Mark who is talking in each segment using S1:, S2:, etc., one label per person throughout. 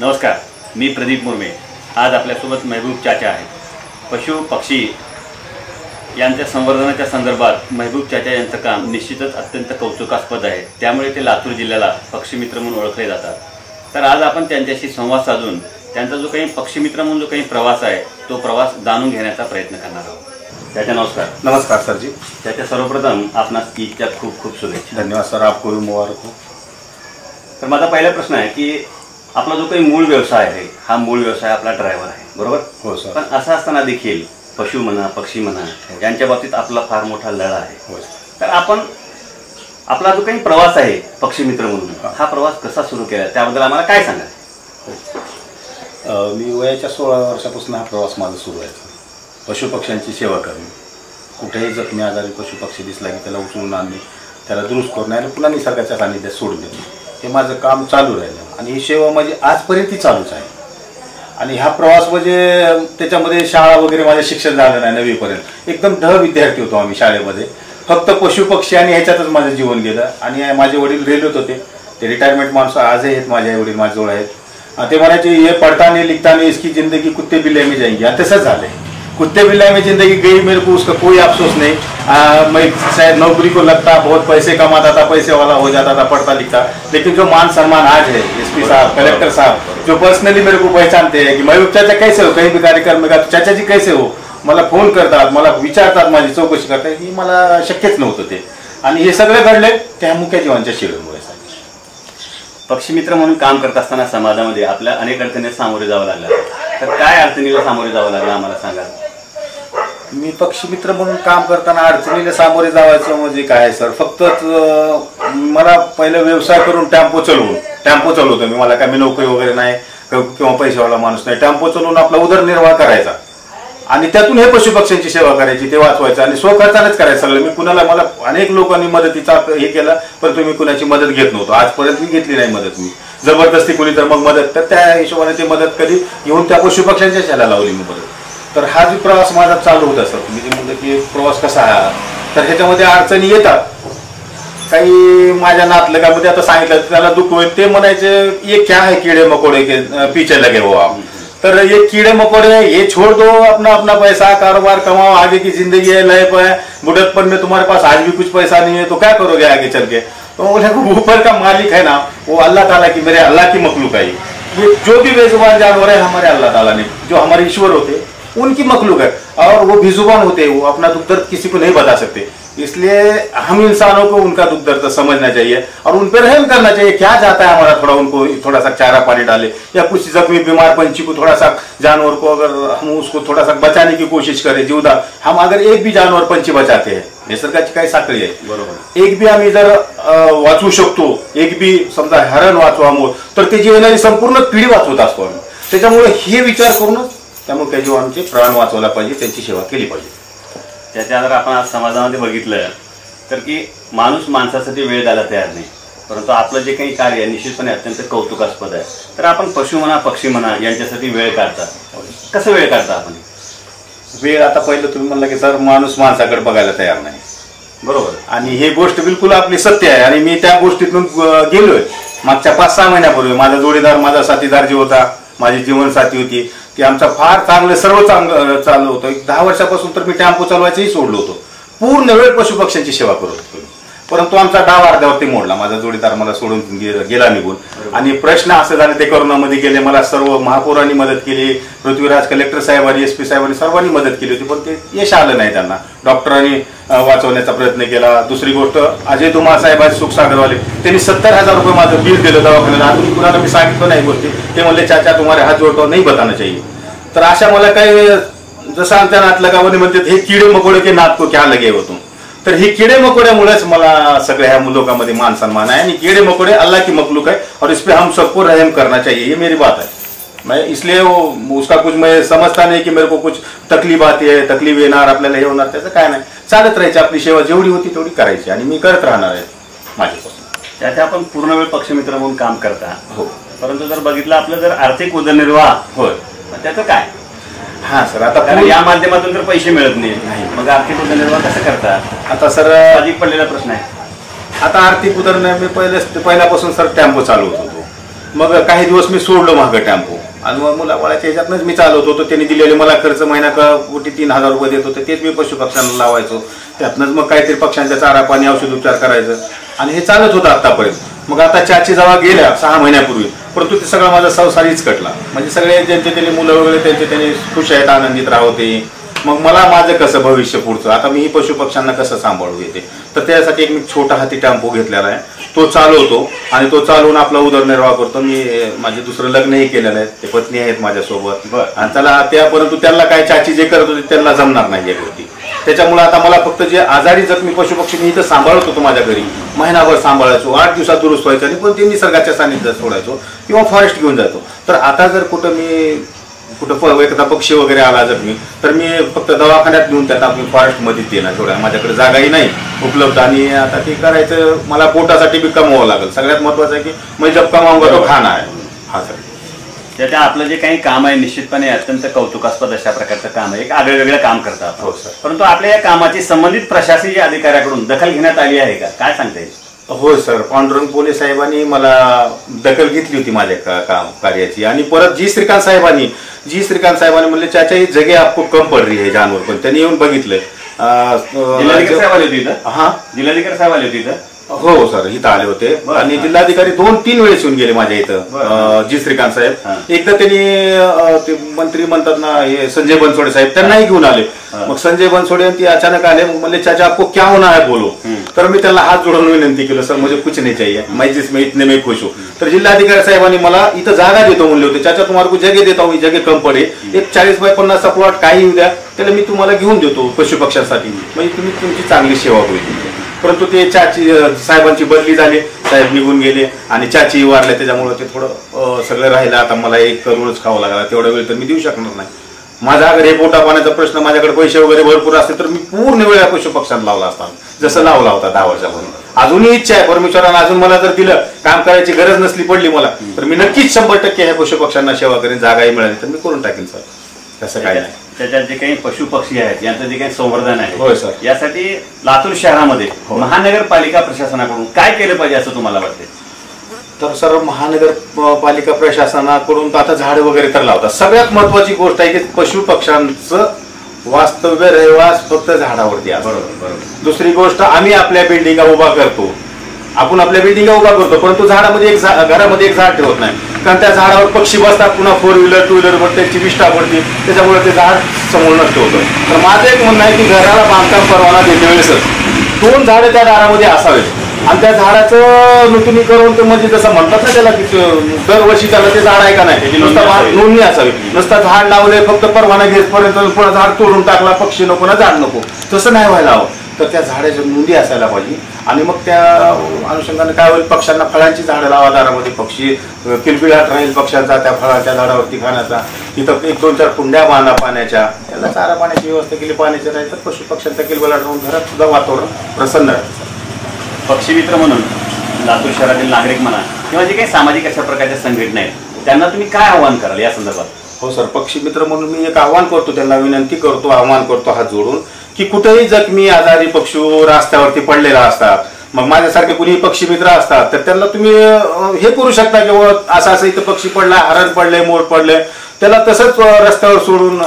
S1: नमस्कार, मी प्रदीप मुर्मे। आज आपल्यासोबत महबूब चाचा आहेत। पशु पक्षी यांच्या संवर्धनाच्या संदर्भात महबूब चाचा यांचं काम निश्चितच अत्यंत कौतुकास्पद आहे। त्यामुळे ते लातूर जिल्ह्याला पक्षीमित्र म्हणून ओळखले जातात। तर आज आपण त्यांच्याशी संवाद साधून त्यांचा जो काही पक्षीमित्र म्हणून जो काही प्रवास आहे तो प्रवास जाणून घेण्याचा प्रयत्न करणार आहोत। चाचा नमस्कार।
S2: नमस्कार सर जी।
S1: चाचा, सर्वप्रथम आपणास ईदच्या खूप खूप शुभेच्छा।
S2: धन्यवाद सर, आपको भी मुबारक हो।
S1: तर माझा पहिला प्रश्न आहे की आपला जो काही मूळ व्यवसाय आहे हा मूळ व्यवसाय आपला ड्रायव्हर आहे, बरोबर?
S2: हो सर।
S1: पण असं असताना देखील पशु म्हणा पक्षी म्हणा यांच्या बाबतीत आपला फार मोठा लढा आहे।
S2: हो।
S1: तर आपण आपला जो काही प्रवास आहे पक्षीमित्र म्हणून हा प्रवास कसा सुरू केला त्याबद्दल आम्हाला काय सांगा?
S2: मी वयाच्या 16 वर्षापासून हा प्रवास माझा सुरू आहे। पशुपक्ष्यांची सेवा करणे, कुठेही जखमी आजारी पशुपक्षी दिसला की त्याला उचलून आणणे, त्याला दुरुस्त करणे आणि पुन्हा निसर्गाच्या सानिध्यात सोडून देणे, हे माझं काम चालू राहिलं आणि ही सेवा म्हणजे आजपर्यंत चालूच आहे। आणि हा प्रवास म्हणजे त्याच्यामध्ये शाळा वगैरे माझं शिक्षण झालं नाही 9वीपर्यंत। एकदम विद्यार्थी होतो आम्ही शाळेमध्ये, फक्त पशुपक्षी आणि ह्याच्यातच माझं जीवन गेलं। आणि माझे वडील रेल्वेत होते, ते रिटायरमेंट माणसं आजही आहेत, माझे आई वडील माझ्याजवळ आहेत। ते म्हणायचे ये पढ़ताने लिखताने इसकी जिंदगी कुत्ते बिल्ले में जाएंगे। आणि तसंच झालंय, कुत्ते बिल्ले में जिंदगी गई, मेरे को उसका कोई अफसोस नहीं। मैं शायद नौकरी को लगता, बहुत पैसे कमाता था, पैसे वाला हो जाता था पढ़ता लिखता, लेकिन जो मान सम्मान आज है एसपी साहब, कलेक्टर साहब जो पर्सनली मेरे को पहचानते हैं कि महबूब चाचा कैसे हो, कहीं भी कार्यक्रम में चाचा जी कैसे हो, मला फोन करतात, मला विचारतात, माझी चौकशी करतात, ही मला शक्यच नव्हतं ते। आणि हे सगळं घडले त्या मुख्य जीवांच्या शिडीमुळे।
S1: पक्षीमित्र म्हणून काम करत असताना समाजामध्ये आपल्या अनेक अडचणींना सामोरे जावं लागलं, तर काय अडचणीला सामोरे जावं लागलं आम्हाला सांगा?
S2: मी पक्षीमित्र म्हणून काम करताना अडचणीला सामोरे जावायचं म्हणजे काय सर, फक्त मला पहिलं व्यवसाय करून टेम्पो चालवतो मी। मला काय मी नोकरी वगैरे नाही किंवा पैशावाला माणूस नाही, टेम्पो चालवून आपला उदरनिर्वाह करायचा आणि त्यातून हे पशुपक्ष्यांची सेवा करायची, ते वाचवायचं आणि स्वखर्चानेच करायचं सगळं। मी कुणाला, मला अनेक लोकांनी मदतीचा हे केला, परंतु मी कुणाची मदत घेत नव्हतो। आजपर्यंत मी घेतली नाही मदत, मी जबरदस्ती कुणी तर मग मदत, तर त्या हिशोबाने ते मदत कधी घेऊन त्या पशुपक्ष्यांच्या शाला लावली मी मदत। तर हा जो प्रवास माझा चालू होता सर, मी जे म्हणलं की प्रवास कसा आहे, तर ह्याच्यामध्ये अडचणी येतात। काही माझ्या नातलं का मध्ये आता सांगितलं त्याला दुःख होईल, ते म्हणायचे ये क्या है कीड़े मकोड़े के पीछे लगे हो आप, तर ये कीड़े मकोड़े ये छोड़ दो, अपना अपना पैसा कारोबार कमाओ, आगे की जिंदगी है, लाइफ है, बुढ़तपन में तुम्हारे पास आज भी कुछ पैसा नहीं है तो क्या करोगे आगे चल के। तो बोले ऊपर का मालिक है ना वो अल्लाह ताला की, मेरे अल्लाह की मखलूक है। ये जो भी बेजुबान जानवर है हमारे अल्लाह ताला ने, जो हमारे ईश्वर होते उनकी मखलूक है, और वो बेजुबान होते हैं, वो अपना दुख दर्द किसी को नहीं बता सकते। इसलिए हम इंसानों को उनका दुख दर्द समझना चाहिए और उन पर रहम करना चाहिए। क्या चाहता है हमारा, थोड़ा उनको थोड़ा सा चारा पानी डाले, या कुछ जख्मी बीमार पंछी को थोड़ा सा, जानवर को अगर हम उसको थोड़ा सा बचाने की कोशिश करें, जीवदार हम अगर एक भी जानवर पंछी बचाते हैं, निसर्गाची काही साखळी आहे बरोबर, एक भी आम्ही जर वाचवू शकतो, एक भी समजा हरण वाचवामुळे, तर त्याची येणारी संपूर्ण पिढी वाचवत असतो आम्ही। त्याच्यामुळे हे विचार करूनच त्यामुळे त्या जीवांचे प्राण वाचवला पाहिजे, त्यांची सेवा केली पाहिजे।
S1: त्याच्या जर आपण आज समाजामध्ये बघितलं तर की माणूस माणसासाठी वेळ द्यायला तयार नाही, परंतु आपलं जे काही कार्य निश्चितपणे अत्यंत कौतुकास्पद आहे। तर आपण पशु म्हणा पक्षी म्हणा यांच्यासाठी वेळ काढता, कसं वेळ काढता आपण?
S2: वेळ आता पहिलं तुम्ही म्हणला की सर माणूस माणसाकडे बघायला तयार नाही,
S1: बरोबर,
S2: आणि हे गोष्ट बिलकुल आपली सत्य आहे। आणि मी त्या गोष्टीतून गेलोय। मागच्या 5-6 महिन्यापूर्वी माझा जोडीदार, माझा साथीदार जे होता, माझी जीवनसाथी होती, की आमचा फार चांगलं सर्व चांगलं चालू होतं। 10 वर्षापासून तर मी टेम्पो चालवायचंही सोडलो होतो, पूर्ण वेळ पशुपक्ष्यांची सेवा करत होतो, परंतु आमचा डाव अर्ध्यावरती मोडला। माझा जोडीदार मला सोडून गेला निघून, आणि प्रश्न असं झाले, ते कोरोनामध्ये गेले, मला सर्व महापौरांनी मदत केली, पृथ्वीराज कलेक्टर साहेबांनी, एसपी साहेबांनी सर्वांनी मदत केली होती, पण ते यश आलं नाही त्यांना। डॉक्टरांनी वाचवण्याचा प्रयत्न केला। दुसरी गोष्ट अजय धुमाळ साहेब आहेत सुखसागरवाले, त्यांनी 70,000 रुपये माझं बिल दिलं दवाखान्याला। अजून कुणाला मी सांगितलं नाही गोष्टी, ते म्हणले चाचा तुम्हारे हात जोडतो नहीं बताना चाहिए। तर अशा मला काही, जसं आमच्या नातल्या गावाने म्हणतात हे कीड़े मकोड़े के नात को क्या लगे हो तुम, तर ही कीड़े मकोड़ेमुळेच मला सगळ्या ह्या लोकांमध्ये मान सम्मान है। आणि कीड़े मकोड़े अल्लाह की मखलूक है और इस पे हम सबको रहम करना चाहिए, ये मेरी बात है। मैं इसलिए उसका कुछ मैं समझता नहीं कि मेरे को कुछ तकलीफ आती है, तकलीफ येणार, आपल्याला हे होणार, त्याचं काय नाही, चालत राहायची आपली सेवा, जेवढी होती तेवढी करायची, आणि मी करत राहणार आहे माझ्यापासून।
S1: त्याच्या आपण पूर्ण वेळ पक्षीमित्र म्हणून काम करता
S2: हो,
S1: परंतु जर बघितलं आपलं जर आर्थिक उदरनिर्वाह
S2: होय,
S1: त्याचं काय?
S2: हाँ सर, आता
S1: या माध्यमातून तर पैसे मिळत नाही, मग आर्थिक उदरनिर्वाह कसं करता?
S2: आता सर
S1: अधिक पडलेला प्रश्न आहे।
S2: आता आर्थिक उदरनिर्वाह मी पहिल्यापासून सर टेम्पो चालवत होतो, मग काही दिवस मी सोडलो मागं टेम्पो आणि मग मुलाबाळाच्या ह्याच्यातनंच मी चालवत होतो. त्यांनी दिलेले मला खर्च महिना कोटी 3,000 रुपये देत होते, तेच मी पशुपक्ष्यांना लावायचो. त्यातनंच मग काहीतरी पक्ष्यांच्या चारा पाणी औषध उपचार करायचं आणि हे चालत होतं आतापर्यंत. मग आता चाची जेव्हा गेल्या 6 महिन्यापूर्वी, परंतु ते सगळा माझा संसारीच कटला. म्हणजे सगळे ज्यांचे त्यांनी मुलं वगैरे त्यांचे त्यांनी खुश आहेत, आनंदित राहते. मग मला माझं कसं भविष्य पुढचं, आता मी पशुपक्ष्यांना कसं सांभाळू येते. तर त्यासाठी एक मी छोटा हाती टेम्पो घेतलेला आहे, तो चालवतो आणि तो चालवून आपला उदरनिर्वाह करतो. मी माझे दुसरं लग्नही केलेलं आहे, ते पत्नी आहेत माझ्यासोबत आणि त्याला परंतु त्यांना काय चाची जे करत होते त्यांना जमणार नाही या गोष्टी. त्याच्यामुळे आता मला फक्त जे आजारी जखमी पशुपक्षी मी इथं सांभाळत होतो माझ्या घरी, महिनाभर सांभाळायचो, 8 दिवसात दुरुस्त व्हायचं आणि पण ते निसर्गाच्या सानिध्यात सोडायचो किंवा फॉरेस्ट घेऊन जातो. तर आता जर कुठं एखादा पक्षी वगैरे आला जखमी, तर मी फक्त दवाखान्यात घेऊन त्याला मी फॉरेस्टमध्ये देणार. थोड्या माझ्याकडे जागाही नाही उपलब्ध आणि आता ते करायचं मला पोटासाठी बी कमवावं लागेल. सगळ्यात महत्वाचं आहे की मी जब कमावूंगा तो खाना आहे. हा सर,
S1: त्याच्या आपलं जे काही काम आहे निश्चितपणे अत्यंत कौतुकास्पद अशा प्रकारचं काम आहे, एक आगळेवेगळं काम करतात.
S2: हो सर. परंतु
S1: परंतु आपल्या या कामाची संबंधित प्रशासकीय अधिकाऱ्याकडून दखल घेण्यात आली आहे का, काय सांगता येईल?
S2: होय सर, पांडुरंग पोलीस साहेबांनी मला दखल घेतली होती माझ्या काम कार्याची. आणि परत जी श्रीकांत साहेबांनी म्हणले चाचा ही जगह आपको कम पड रही है जानवर, पण त्यांनी येऊन बघितलंय.
S1: जिल्हाधिकारी साहेब आले होते इथं?
S2: हा,
S1: जिल्हाधिकारी साहेब आले होते इथं?
S2: हो सर, इथं आले होते आणि जिल्हाधिकारी 2-3 वेळेस येऊन गेले माझ्या इथं. जी श्रीकांत साहेब एकदा त्यांनी ते मंत्री म्हणतात ना हे संजय बनसोडे साहेब, त्यांनाही घेऊन आले. मग संजय बनसोडे ते अचानक आले, म्हणले चाचा आपको क्या होना है बोलो. तर मी त्याला हात जोडून विनंती केलं, सर मुझे कुछ नहीं चाहिए, मैं जिसमें इतने में खुश हूँ. तर जिल्हाधिकारी साहेबांनी मला इथं जागा देतो म्हणले होते. चाचा तुम्हाला को जगह देता हूँ, जगह कम पडे, एक 40 बाय 50चा प्लॉट काही येऊ द्या, त्याला मी तुम्हाला घेऊन देतो पशुपक्ष्यांसाठी, म्हणजे तुम्ही तुमची चांगली सेवा होईल. परंतु ते चाची साहेबांची बदली झाली, साहेब निघून गेले आणि चाची वारले, त्याच्यामुळे ते थोडं सगळं राहिलं. आता मला एक करोडच खावं लागला, तेवढा वेळ तर मी देऊ शकणार नाही. माझा अगर हे पोटा पाण्याचा प्रश्न, माझ्याकडे पैसे वगैरे भरपूर असते तर मी पूर्ण वेळा पशुपक्ष्यांना लावला असता, जसं लावला होता 10 वर्षापूर्वी. अजूनही इच्छा आहे परमेश्वरानं अजून मला जर दिलं, काम करायची गरज नसली पडली मला, तर मी नक्कीच 100% ह्या पशुपक्ष्यांना सेवा करेन. जागाही मिळाली तर मी करून टाकेन सर, तसं काय नाही.
S1: त्याच्यात जे काही पशु पक्षी आहेत यांचं जे काही संवर्धन आहे,
S2: होय सर,
S1: यासाठी लातूर शहरामध्ये महानगरपालिका प्रशासनाकडून काय केलं पाहिजे असं तुम्हाला वाटते?
S2: तर सर महानगरपालिका प्रशासनाकडून आता झाड वगैरे तर लावतात. सगळ्यात महत्वाची गोष्ट आहे की पशु पक्ष्यांचं वास्तव्य रहिवास फक्त झाडावरती आहे.
S1: बरोबर.
S2: दुसरी गोष्ट, आम्ही आपल्या बिल्डिंगा उभा करतो, आपण आपल्या बिल्डिंगा उभा करतो, परंतु घरामध्ये एक झाड ठेवत नाही. कारण त्या झाडावर पक्षी बसतात, पुन्हा 4 व्हीलर 2 व्हीलरवर त्यांची विष्ठा पडते, त्याच्यामुळे ते झाड समोर नष्ट होतं. तर माझं एक म्हणणं आहे की घराला बांधकाम परवाना देते वेळेस 2 झाडं त्या दारामध्ये असावेत आणि त्या झाडाचं नूतनीकरण ते म्हणजे जसं म्हणतात ना त्याला की दरवर्षी त्याला ते झाड आहे का नाही नुसतं नोंदणी असावी. नुसतं झाड लावले फक्त परवाना घेतपर्यंत पुन्हा झाड तोडून टाकला, पक्षी नको ना झाड नको, तसं नाही व्हायला हवं. तर त्या झाडाची नोंदी असायला पाहिजे आणि मग त्या अनुषंगाने काय होईल, पक्ष्यांना फळांची झाडं लावा दारामध्ये, पक्षी किलबिलाट राहील पक्ष्यांचा त्या फळाच्या झाडावरती खाण्याचा. तिथं 1-2-4 कुंड्या बांधा पाण्याच्या, त्याला चारा पाण्याची व्यवस्था केली, पाण्याची राहील तर पशु पक्ष्यांचा किलबिलाट राहून घरात सुद्धा वातावरण प्रसन्न राहतं.
S1: पक्षी मित्र म्हणून लातूर शहरातील नागरिक म्हणा किंवा जे काही सामाजिक अशा प्रकारच्या संघटना आहेत त्यांना तुम्ही काय आव्हान कराल या संदर्भात?
S2: हो सर, पक्षी मित्र म्हणून मी एक आव्हान करतो, त्यांना विनंती करतो, आव्हान करतो हात जोडून की कुठेही जखमी आजारी पक्षी रस्त्यावरती पडलेला असतात, मग माझ्यासारखे कुणी पक्षी मित्र असतात तर त्यांना तुम्ही हे करू शकता की असं इथं पक्षी पडला, हरण पडले, मोर पडले, त्याला तसंच रस्त्यावर सोडून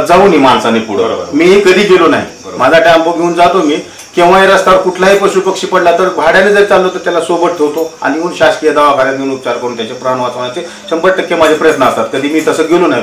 S2: जाऊ नये माणसाने पुढे. मीही कधी गेलो नाही, माझा टेम्पो घेऊन जातो मी, केव्हाही रस्त्यावर कुठलाही पशु पक्षी पडला तर भाड्याने जर चाललो तर त्याला सोबत ठेवतो आणि येऊन शासकीय दवाखान्यात येऊन उपचार करून त्याचे प्राण वाचवण्याचे 100% माझे प्रयत्न असतात. कधी मी तसं गेलो नाही,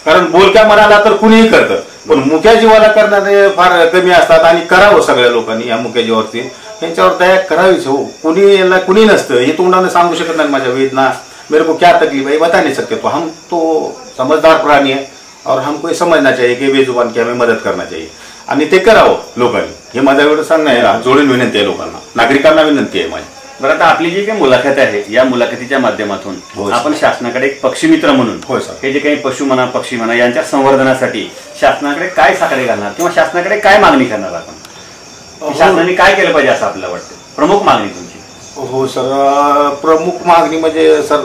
S2: कारण बोलक्या मनाला तर कुणीही करतं, पण मुक्या जीवाला करणारे फार कमी असतात. आणि करावं सगळ्या लोकांनी या मुक्या जीवावरती, यांच्यावर दया करावीच. हो, कुणी नसतं, हे तोंडाने सांगू शकत नाही माझ्या वेदना, मेरे को क्या तकलीफ है बता नहीं सकते. तो हम तो समझदार प्राणी है और हमको समझना चाहिए की बेजुबान की हमें मदत करना चाहिए आणि ते करावं लोकांनी. हे माझ्या एवढं सांगणं आहे, जोडून विनंती आहे लोकांना, नागरिकांना विनंती आहे माझी.
S1: बरं, आता आपली जी काही मुलाखत आहे या मुलाखतीच्या माध्यमातून आपण शासनाकडे एक पक्षी मित्र म्हणून हे जे काही पशु म्हणा पक्षी म्हणा यांच्या संवर्धनासाठी शासनाकडे काय साकडे घालणार किंवा शासनाकडे काय मागणी करणार आपण? शासनाने काय केलं पाहिजे असं आपल्याला वाटतं? प्रमुख मागणी तुमची?
S2: हो सर, प्रमुख मागणी म्हणजे सर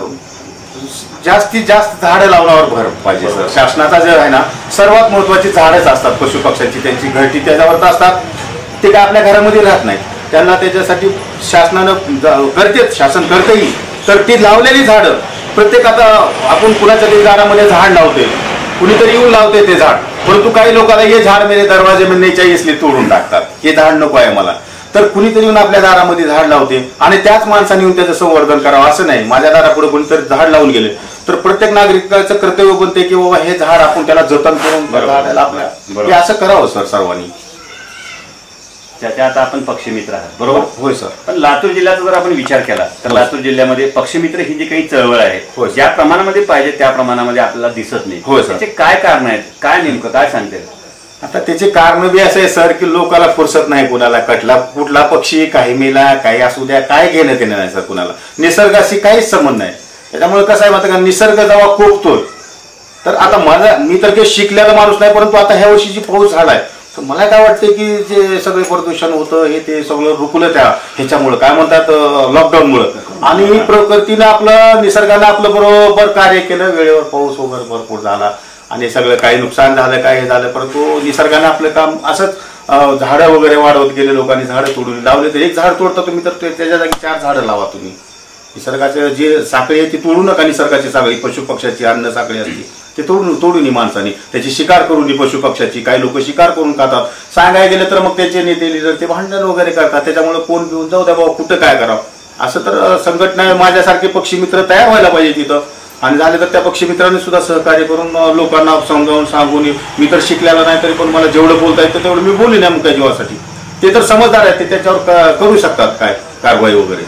S2: जास्तीत जास्त झाडं लावण्यावर भर पाहिजे सर. शासनाचा जे आहे ना सर्वात महत्वाची झाडच असतात पशु पक्ष्यांची, त्यांची घरटी त्याच्यावर असतात, ते काय आपल्या घरामध्ये राहत नाहीत. त्यांना त्याच्यासाठी शासनानं शासन करतेही, तर ती लावलेली झाडं प्रत्येक आता आपण कुणाच्या तरी दारामध्ये झाड लावते, कुणीतरी येऊन लावते ते झाड, परंतु काही लोकांना हे झाड मेरे दरवाजे में नहीं चाहिए इसलिए तोडून टाकतात, हे झाड नको आहे मला. तर कुणीतरी येऊन आपल्या दारामध्ये झाड लावते आणि त्याच माणसाने येऊन त्याचं संवर्धन करावं असं नाही. माझ्या दारापुढे कोणीतरी झाड लावून गेले तर प्रत्येक नागरिकाचं कर्तव्य बनते की बाबा हे झाड आपण त्याला जतन करून झाडाला आपल्या हे असं करावं सर सर्वांनी.
S1: त्याच्या आता आपण पक्षीमित्र आहात बरोबर.
S2: होय सर.
S1: पण लातूर जिल्ह्याचा जर आपण विचार केला तर लातूर जिल्ह्यामध्ये पक्षीमित्र ही जी काही चळवळ आहे ज्या प्रमाणामध्ये पाहिजे त्या प्रमाणामध्ये आपल्याला दिसत नाही.
S2: होय सर.
S1: त्याचे काय कारण आहेत, काय नेमकं काय सांगते?
S2: आता त्याचे कारण बी असे आहे सर की लोकाला फुरसत नाही, कुणाला कुठला पक्षी काही मेला काही असू द्या, काय घेणं देणं नाही सर कुणाला. निसर्गाशी काहीच संबंध नाही. त्याच्यामुळे कसं आहे माहिती का, निसर्ग जेव्हा कोकतोय तर आता मी तर काही शिकलेला माणूस नाही, परंतु आता ह्या वर्षी जी पाऊस झालाय तर मला काय वाटतं की जे सगळे प्रदूषण होतं हे ते सगळं रुकलं त्या ह्याच्यामुळं काय म्हणतात लॉकडाऊनमुळं, आणि प्रकृतीनं आपलं निसर्गानं आपलं बरोबर कार्य केलं, वेळेवर पाऊस वगैरे भरपूर झाला आणि सगळं काही नुकसान झालं काय हे झालं, परंतु निसर्गाने आपलं काम असंच झाडं वगैरे वाढवत गेले, लोकांनी झाडं तोडून लावले. तर एक झाड तोडता तुम्ही तर त्याच्या जागी 4 झाडं लावा तुम्ही. निसर्गाचे जे साखळी आहे ती तोडू नका. निसर्गाची साखळी पशु पक्ष्याची अन्न साखळी असते ते तोडून माणसाने त्याची शिकार करून पशु पक्ष्याची. काही लोक शिकार करून खातात. सांगायला गेलं तर मग त्यांचे नेते लिडर ते भांडण वगैरे करतात. त्याच्यामुळे कोण घेऊन जाऊ द्या बाबा कुठं काय करावं. असं तर संघटना माझ्यासारखे पक्षी मित्र तयार व्हायला पाहिजे तिथं, आणि झाले तर त्या पक्षी मित्रांनी सुद्धा सहकार्य करून लोकांना समजावून सांगून, मी तर शिकलेला नाही तरी पण मला जेवढं बोलता येतं तेवढं मी बोलू नये मुख्य जीवासाठी. ते तर समजदार आहेत, ते त्याच्यावर करू शकतात काय कारवाई वगैरे.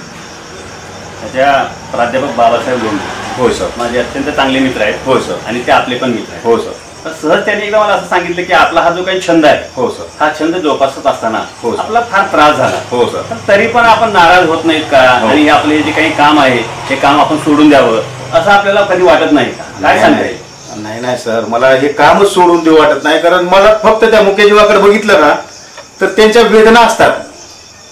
S1: त्याच्या प्राध्यापक बाबासाहेब लोंढे
S2: होय सर
S1: माझे अत्यंत चांगले मित्र आहेत.
S2: हो सर.
S1: आणि ते आपले पण मित्र आहेत.
S2: हो सर.
S1: तर सहज त्यांनी एकदा मला असं सांगितलं की आपला हा जो काही छंद आहे
S2: हो सर
S1: हा छंद जोपासत असताना
S2: हो सर.
S1: आपला फार त्रास झाला.
S2: हो सर.
S1: पण तरी पण आपण नाराज होत नाहीत का, आणि हे आपले जे काही काम आहे हे काम आपण सोडून द्यावं असं आपल्याला कधी वाटत नाही का? काय सांगताय?
S2: नाही नाही सर, मला हे कामच सोडून देऊ वाटत नाही. कारण मला फक्त त्या मुख्य जीवाकडे बघितलं ना तर त्यांच्या वेदना असतात.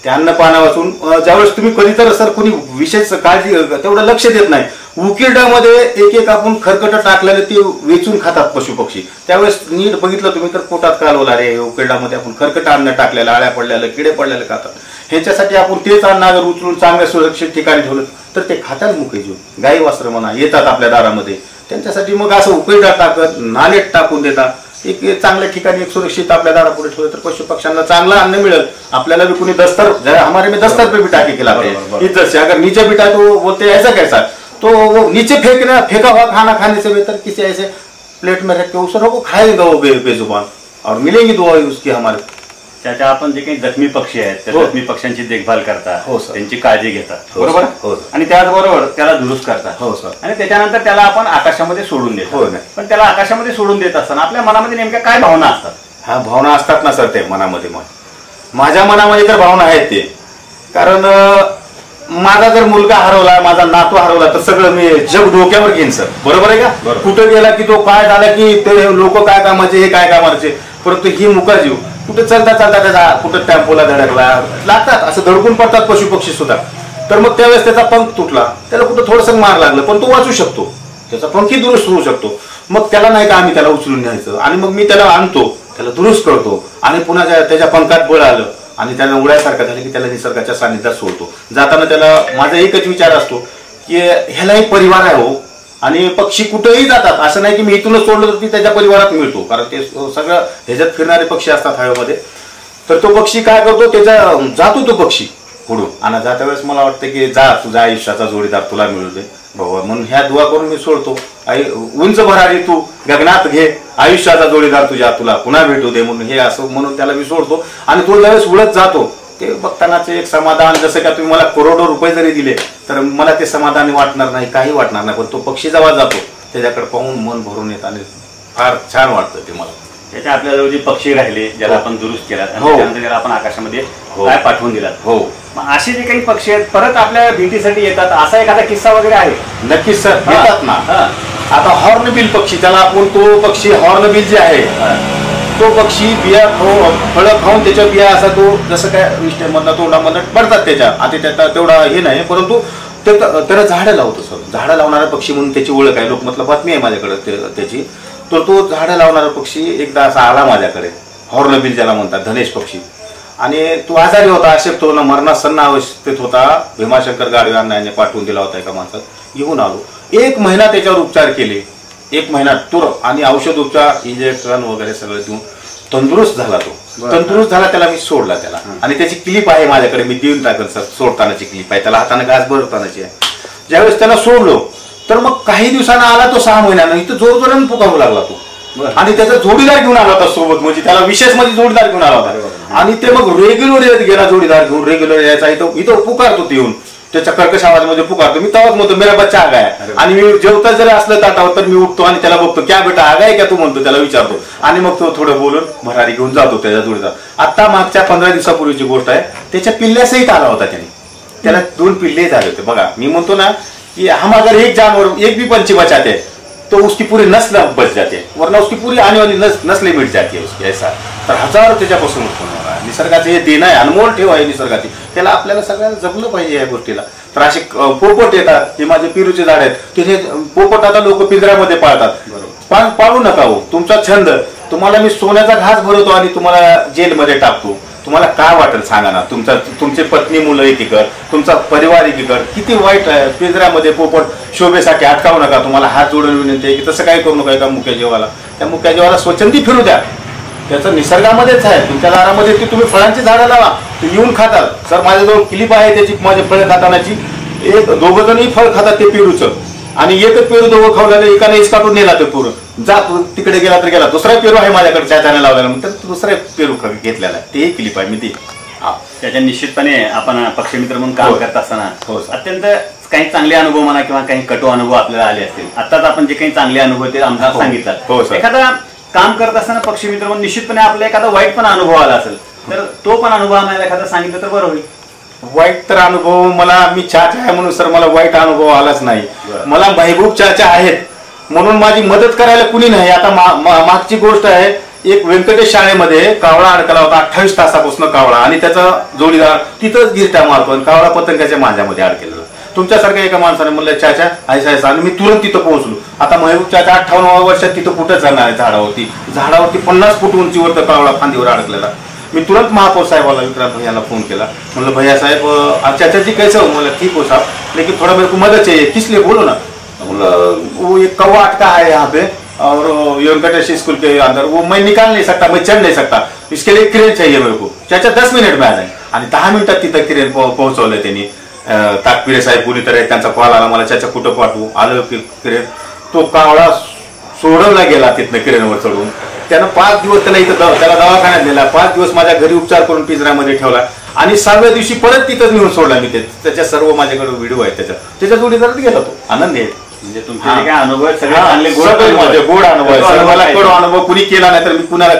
S2: त्या अन्नपाना वाचून ज्यावेळेस तुम्ही कधी तर सर कोणी विशेष काळजी तेवढं लक्ष देत नाही. उकिरड्यामध्ये एक आपण खरकट टाकलेले ते वेचून खातात पशु पक्षी. त्यावेळेस नीट बघितलं तुम्ही तर पोटात कालवला रे, उकिरड्यामध्ये आपण खरकट अन्न टाकलेलं, आळ्या पडलेलं, किडे पडलेले खातात. ह्याच्यासाठी आपण तेच अन्न अगर उचलून चांगल्या सुरक्षित ठिकाणी ठेवलं तर ते खातात मुके जीव. गाई वासरं म्हणा येतात आपल्या दारामध्ये, त्यांच्यासाठी मग असं उकिरडा टाकत नालेट टाकून देतात. एक चांगल्या ठिकाणी एक सुरक्षित आपल्या दारापुढे ठेवलं तर पशु पक्ष्यांना चांगलं अन्न मिळेल. आपल्याला भी कोणी दस्तर हमारे में दस्तर पे बिठा के खिलाते हैं. इज्जत से अगर नीचे बिठा तो बोलते ऐसा कैसा, तो वो नीचे फेंका हुआ खाना खाने से बेहतर किसी ऐसे प्लेट में रख के उस को खाएगा वो बेजुबान, और मिलेंगी दुआ उसकी हमारे.
S1: त्याच्या आपण जे काही जखमी पक्षी आहेत त्या जखमी पक्ष्यांची देखभाल करता,
S2: हो सर.
S1: त्यांची काळजी घेतात
S2: हो
S1: बरोबर.
S2: हो.
S1: आणि त्याचबरोबर त्याला दुरुस्त करतात.
S2: हो सर.
S1: आणि त्याच्यानंतर त्याला आपण आकाशामध्ये सोडून देतो.
S2: हो नाही.
S1: पण त्याला आकाशामध्ये सोडून देत असताना आपल्या मनामध्ये नेमक्या काय भावना असतात?
S2: हा भावना असतात ना सर ते मनामध्ये. माझ्या मनामध्ये तर भावना आहेत ते. कारण माझा जर मुलगा हरवला, माझा नातू हरवला तर सगळं मी जग डोक्यावर घेईन सर. बरोबर आहे का? कुठं गेला की तो काय झाला की ते लोक काय कामाचे हे काय कामाचे, परंतु ही मुका जीव कुठे चालता त्याचा कुठं टेम्पोला धडकला लागतात, असं धडकून पडतात पशु पक्षी सुद्धा. तर मग त्यावेळेस त्याचा पंख तुटला, त्याला कुठं थोडंसं मार लागलं पण तो वाचू शकतो, त्याचा पंखही दुरुस्त होऊ शकतो. मग त्याला नाही का आम्ही त्याला उचलून न्यायचं आणि मग मी त्याला आणतो, त्याला दुरुस्त करतो आणि पुन्हा त्याच्या पंखात बळ आलं आणि त्याला उड्यासारखं झालं की त्याला निसर्गाच्या सानिध्यात सोडतो. जाताना त्याला माझा एकच विचार असतो की ह्यालाही परिवार आहे हो, आणि पक्षी कुठेही जातात. असं नाही की मी इथूनच सोडलं तर ती त्याच्या परिवारात मिळतो, कारण ते सगळं ह्याच्यात फिरणारे पक्षी असतात हवेमध्ये. तर तो पक्षी काय करतो, त्याच्या जातो तो पक्षी पुढून, आणि जात्या वेळेस मला वाटतं की जा तुझ्या आयुष्याचा जोडीदार तुला मिळू दे बाबा, म्हणून ह्या दुआ करून मी सोडतो. उंच भरारी तू गगनात घे, आयुष्याचा जोडीदार तुला पुन्हा भेटू दे म्हणून, हे असं म्हणून त्याला मी सोडतो. आणि तो ज्यावेळेस उडत जातो ते बघतानाच एक समाधान, जसं का तुम्ही मला करोडो रुपये जरी दिले तर मला ते समाधान वाटणार नाही, काही वाटणार नाही. पण तो पक्षी जेव्हा जातो त्याच्याकडे पाहून मन भरून येत आणि फार छान वाटतं ते मला.
S1: त्याच्या आपल्याजवळ जे पक्षी राहिले ज्याला आपण दुरुस्त केला, त्यानंतर त्याला आपण आकाशामध्ये काय पाठवून दिला.
S2: हो.
S1: मग असे जे काही पक्षी आहेत परत आपल्या भेटीसाठी येतात, असा एखादा किस्सा वगैरे आहे?
S2: नक्कीच सर, येतात ना. आता हॉर्नबिल पक्षी, त्याला आपण तो पक्षी हॉर्नबिल जे आहे तो पक्षी बिया फळं खाऊन त्याच्या बिया असा तो जसं काय विष्टेमधनं तोंडामधनं पडतात त्याच्या. आता त्याचा तेवढा हे नाही, परंतु ते त्याला झाडं लावतो सर. झाडं लावणारा पक्षी म्हणून त्याची ओळख आहे, लोक मतलब बातमी आहे माझ्याकडे त्याची. तर तो झाडं लावणारा पक्षी एकदा असा आला माझ्याकडे, हॉर्नबिल ज्याला म्हणतात, धनेश पक्षी. आणि तो आजारी होता, अशक्त होता, मरणासन्न अवस्थेत होता. भीमाशंकर गाडवे यांनी पाठवून दिला होता एका माणसात. घेऊन आलो, 1 महिना त्याच्यावर उपचार केले, 1 महिना तुर आणि औषध उपचार इंजेक्शन वगैरे सगळं देऊन तंदुरुस्त झाला तो. तंदुरुस्त झाला, त्याला मी सोडला त्याला. आणि त्याची क्लिप आहे माझ्याकडे, मी देऊन टाकेल सर. सोडतानाची क्लिप आहे, त्याला हाताने घास भरतानाची आहे. ज्यावेळेस त्याला सोडलो तर मग काही दिवसांना आला तो 6 महिन्यानं इथं जोरजोरानं पुकारू लागला तो. आणि त्याचा जोडीदार घेऊन आला होता सोबत, म्हणजे त्याला विशेष मध्ये जोडीदार घेऊन आला होता. आणि ते मग रेग्युलर येत गेला जोडीदार घेऊन, रेग्युलर यायचा. इथं पुकारतो ते येऊन, त्याच्या कर्कश आवाजामध्ये पुकारतो. मी तेव्हाच म्हणतो मेरा बच्चा आगा आहे. आणि मी जेवता जरी असलं ताटावर तर मी उठतो आणि त्याला बघतो, क्या बेटा आगा आहे का तू म्हणतो, त्याला विचारतो. आणि मग तो थोडं बोलून भरारी घेऊन जातो त्याच्या जोडीदार. आता मागच्या 15 दिवसापूर्वीची गोष्ट आहे, त्याच्या पिल्ल्यासहित आला होता त्याने. त्याला 2 पिल्ले झाले होते. बघा मी म्हणतो ना कि हम अगर एक जानवर एक भी पंछी बचाते तो उसकी पूरी नस्ल बच जाती है, वरना उसकी पूरी आने वाली नस्लें मिट जाती है उसकी. ऐसा तर हजारो त्याच्यापासून उत्पन्न होणार आहे. निसर्गाचे हे देणं आहे, अनमोल ठेव आहे निसर्गाची. त्याला आपल्याला सगळ्यांना जपलं पाहिजे या गोष्टीला. तर असे पोपट येतात, हे माझे पेरूचे झाड आहेत, तिथे पोपट आता लोक पिंजऱ्यामध्ये पाळतात. पाळू नका हो, तुमचा छंद. तुम्हाला मी सोन्याचा घास भरवतो आणि तुम्हाला जेलमध्ये टाकतो, तुम्हाला काय वाटेल सांगा ना. तुमची पत्नी मुलं एकीकडे, तुमचा परिवार एकीकडे, किती वाईट आहे. पिंजऱ्यामध्ये पोपट शोभेसाठी अटकावू नका. तुम्हाला हात जोडून विनंती आहे की तसं काही करू नका. एका मुक्या जीवाला, त्या मुक्या जीवाला स्वच्छंदी फिरू द्या. त्याचं निसर्गामध्येच आहे. तुमच्या दारामध्ये ती तुम्ही फळांची झाडं लावा, ते येऊन खातात. सर माझ्याजवळ क्लिप आहे त्याची, माझे फळं खातानाची. 2 जणही फळ खातात ते पेरूचं, आणि एकच पेरू 2 खावल्याला एकाने इस काढून नेला ते पेरू. जा तिकडे गेला तर गेला. दुसरा पेरू आहे माझ्याकडे चाचाने लावलेला, तर दुसरा पेरू घेतलेला आहे. तेही क्लिप आहे मी ती.
S1: त्याच्या निश्चितपणे आपण पक्षमित्र म्हणून काम करत असताना अत्यंत काही चांगले अनुभव म्हणा किंवा काही कटू अनुभव आपल्याला आले असतील. आताच आपण जे काही चांगले अनुभव ते आम्हाला सांगितलं. एखादा काम करत असताना पक्षमित्र म्हणून निश्चितपणे आपला एखादा वाईट पण अनुभव आला असेल, तर तो पण अनुभव आम्हाला एखादा सांगितलं तर बरं होईल.
S2: वाईट तर अनुभव मला, मी चाचा आहे म्हणून सर मला वाईट अनुभव आलाच नाही. मला महबूब चाचा आहेत म्हणून माझी मदत करायला कुणी नाही. आता मागची गोष्ट आहे, एक व्यंकटेश शाळेमध्ये कावळा अडकला होता, 28 तासापासून कावळा, आणि त्याचा जोडीदार तिथंच गिरट्या मारतो, कावळा पतंगाच्या मांजामध्ये अडकेला. तुमच्यासारख्या एका माणसाने म्हणलं चाचा ऐसा, आणि मी तुरंत तिथं पोहोचलो. आता महबूब चाचा 58व्या वर्षात तिथं कुठं जाणार आहे. झाडावरती 50 फूट उंचीवर तर कावळा फांदीवर अडकलेला. मी तुरंत महापौर साहेबाला विक्रांत भैयाला फोन केला. म्हणलं भैया साहब चाचा जी कैसे हो. बोला ठीक हो साहब, लेकिन थोड़ा मेरे को मदद चाहिए. किस लिए बोलो ना. वो एक कौवा अटका है यहाँ पे और वेंकटेश स्कूल के अंदर, वो मैं निकाल नहीं सकता, मैं चढ़ नहीं सकता, इसके लिए क्रेन चाहिए मेरे को. चाचा 10 मिनिट में आ जाए. आणि 10 मिनिटात तिथं क्रेन पोहोचवलं त्यांनी. ताकपिरे साहेब कुणीतरी त्यांचा कॉल आला मला, चाचा कुठं पाठवू. आलं की क्रेन, तो कावळा सोडवला गेला तिथनं क्रेनवर चढून. त्यानं 5 दिवस त्याला इथं त्याला दवाखान्यात नेला. 5 दिवस माझ्या घरी उपचार करून पिंजऱ्यामध्ये ठेवला, आणि 6व्या दिवशी परत तिथंच नेऊन सोडला मी. त्याच्या सर्व माझ्याकडे व्हिडिओ आहेत. त्याच्या जोडीदारात गेला तो. आनंद आहे.
S1: म्हणजे तुमचे काय अनुभव सगळे चांगले गोड
S2: अनुभव आहे. मला कडू अनुभव कुणी केला नाही तर मी कुणाला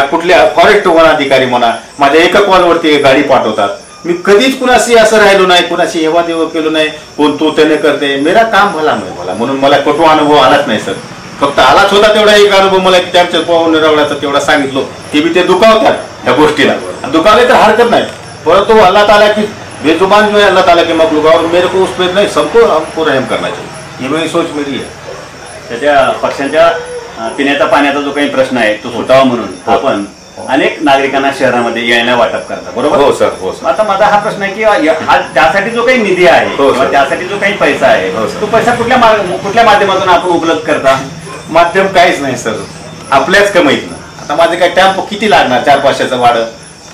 S2: कुठल्या फॉरेस्ट वनाधिकारी म्हणा माझ्या एका कॉलवरती गाडी पाठवतात. मी कधीच कुणाशी असं राहिलो नाही, कुणाशी हेवा देव केलो नाही. कोण तो त्याने करते, मेरा काम भला नाही मला, म्हणून मला कटू अनुभव आलाच नाही सर. फक्त आलाच होता तेवढा एक अनुभव मला की त्यांच्या पाहून रवड्याचा तेवढा सांगितलो. ते बी ते दुखावतात या गोष्टीला, दुखावले तर हरकत नाही. परंतु अल्लाह ताला की बेजुबान जो है अल्लाह ताला के मखलूक, और मेरे को उस पर नहीं, सबको हमको रहम करना चाहिए. ही मेरी सोच मेरी आहे.
S1: त्याच्या पक्ष्यांच्या पिण्याच्या पाण्याचा जो काही प्रश्न आहे तो सुटावा म्हणून आपण अनेक नागरिकांना शहरामध्ये यायला वाटप करतात, बरोबर.
S2: हो सर, हो सर.
S1: आता माझा हा प्रश्न आहे की त्यासाठी जो काही निधी आहे किंवा त्यासाठी जो काही पैसा आहे तो पैसा कुठल्या माध्यमातून आपण उपलब्ध करता.
S2: माध्यम काहीच नाही सर, आपल्याच कमाईत ना. आता माझे काय टॅम्पो किती लागणार, 4-500चं भाडं,